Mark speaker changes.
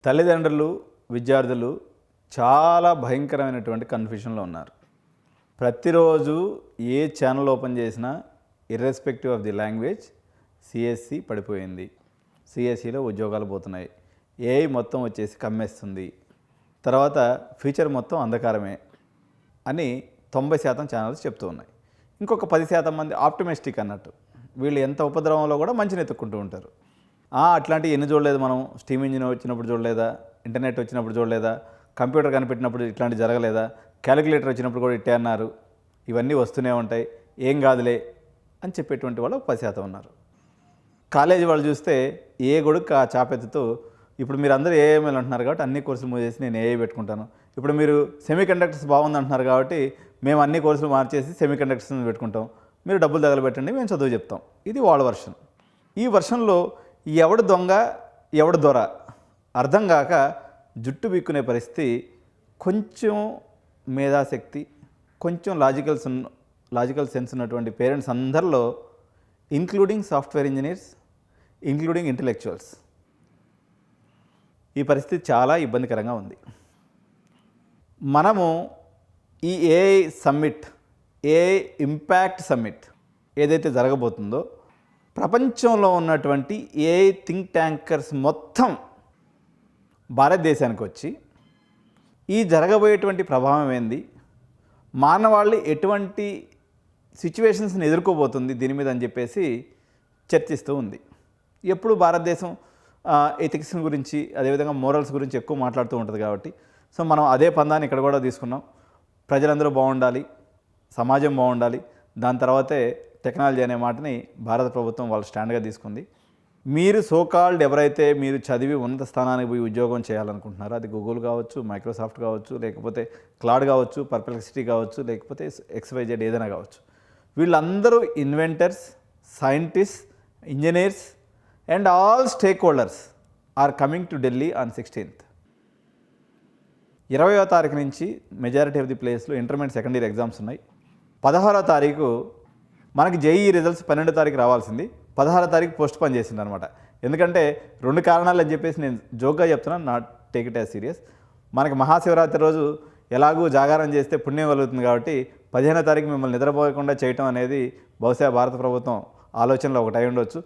Speaker 1: తల్లిదండ్రులు, విద్యార్థులు చాలా భయంకరమైనటువంటి కన్ఫ్యూషన్లో ఉన్నారు. ప్రతిరోజు ఏ ఛానల్ ఓపెన్ చేసినా irrespective of the language CSC పడిపోయింది, సిఎస్సిలో ఉద్యోగాలు పోతున్నాయి, ఏఐ మొత్తం వచ్చేసి కమ్మేస్తుంది, తర్వాత ఫ్యూచర్ మొత్తం అంధకారమే అని 90% ఛానల్స్ చెప్తూ ఉన్నాయి. ఇంకొక 10% మంది ఆప్టిమిస్టిక్ అన్నట్టు, వీళ్ళు ఎంత ఉపద్రవంలో కూడా మంచిని ఎత్తుక్కుంటూ ఉంటారు. అట్లాంటివి ఎన్ని చూడలేదు మనం? స్టీమ్ ఇంజిన్ వచ్చినప్పుడు చూడలేదా? ఇంటర్నెట్ వచ్చినప్పుడు చూడలేదా? కంప్యూటర్ కనిపెట్టినప్పుడు ఇట్లాంటి జరగలేదా? క్యాలిక్యులేటర్ వచ్చినప్పుడు కూడా ఇట్టే అన్నారు. ఇవన్నీ వస్తూనే ఉంటాయి, ఏం కాదులే అని చెప్పేటువంటి వాళ్ళు 10% ఉన్నారు. కాలేజీ వాళ్ళు చూస్తే ఏ గొడుగు ఆ చాపెత్తుతూ, ఇప్పుడు మీరు అందరూ ఏఐఎంఎల్ అంటున్నారు కాబట్టి అన్ని కోర్సులు మూవ్ చేసి నేను ఏఐ పెట్టుకుంటాను, ఇప్పుడు మీరు సెమీ కండక్టర్స్ బాగుంది అంటున్నారు కాబట్టి మేము అన్ని కోర్సులు మార్చేసి సెమీ కండక్టర్స్ పెట్టుకుంటాం, మీరు డబ్బులు తగలబెట్టండి, మేము చదువు చెప్తాం. ఇది వాళ్ళ వర్షన్. ఈ వర్షన్లో ఎవడు దొంగ ఎవడు దొర అర్థం కాక జుట్టు బిక్కునే పరిస్థితి కొంచెం మేధాశక్తి, కొంచెం లాజికల్ సెన్స్ ఉన్నటువంటి పేరెంట్స్ అందరిలో, including software engineers, including intellectuals, ఈ పరిస్థితి చాలా ఇబ్బందికరంగా ఉంది. మనము ఈ AI summit, AI impact summit ఏదైతే జరగబోతుందో, ప్రపంచంలో ఉన్నటువంటి ఏఐ థింక్ ట్యాంకర్స్ మొత్తం భారతదేశానికి వచ్చి ఈ జరగబోయేటువంటి ప్రభావం ఏంది, మానవాళి ఎటువంటి సిచ్యువేషన్స్ని ఎదుర్కోబోతుంది దీని మీద అని చెప్పేసి చర్చిస్తూ ఉంది. ఎప్పుడు భారతదేశం ఎథిక్స్ గురించి, అదేవిధంగా మోరల్స్ గురించి ఎక్కువ మాట్లాడుతూ ఉంటుంది కాబట్టి, సో మనం అదే పందాన్ని ఇక్కడ కూడా తీసుకున్నాం. ప్రజలందరూ బాగుండాలి, సమాజం బాగుండాలి, దాని తర్వాతే టెక్నాలజీ అనే మాటని భారత ప్రభుత్వం వాళ్ళ స్టాండ్గా తీసుకుంది. మీరు సోకాల్డ్ ఎవరైతే మీరు చదివి ఉన్నత స్థానానికి పోయి ఉద్యోగం చేయాలనుకుంటున్నారో, అది గూగుల్ కావచ్చు, మైక్రోసాఫ్ట్ కావచ్చు, లేకపోతే క్లాడ్ కావచ్చు, పర్ప్లెక్సిటీ కావచ్చు, లేకపోతే XYZ ఏదైనా కావచ్చు, వీళ్ళందరూ inventors, scientist, engineers and all stakeholders are coming to Delhi on 16th. 20వ తారీఖు నుంచి మెజారిటీ ఆఫ్ ది ప్లేస్లో ఇంటర్మీడియట్ సెకండ్ ఇయర్ ఎగ్జామ్స్ ఉన్నాయి. 16వ తారీఖు మనకి జేఈ రిజల్ట్స్ 12వ తారీఖు రావాల్సింది, 16వ తారీఖు పోస్ట్ పోన్ చేసింది అనమాట. ఎందుకంటే 2 కారణాలు అని చెప్పేసి నేను జోక్గా చెప్తున్నాను, not take it as serious. మనకి మహాశివరాత్రి రోజు ఎలాగూ జాగారం చేస్తే పుణ్యం కలుగుతుంది కాబట్టి 15వ తారీఖు మిమ్మల్ని నిద్రపోకుండా చేయటం అనేది బహుశా భారత ప్రభుత్వం ఆలోచనలో ఒకటి అయి ఉండొచ్చు.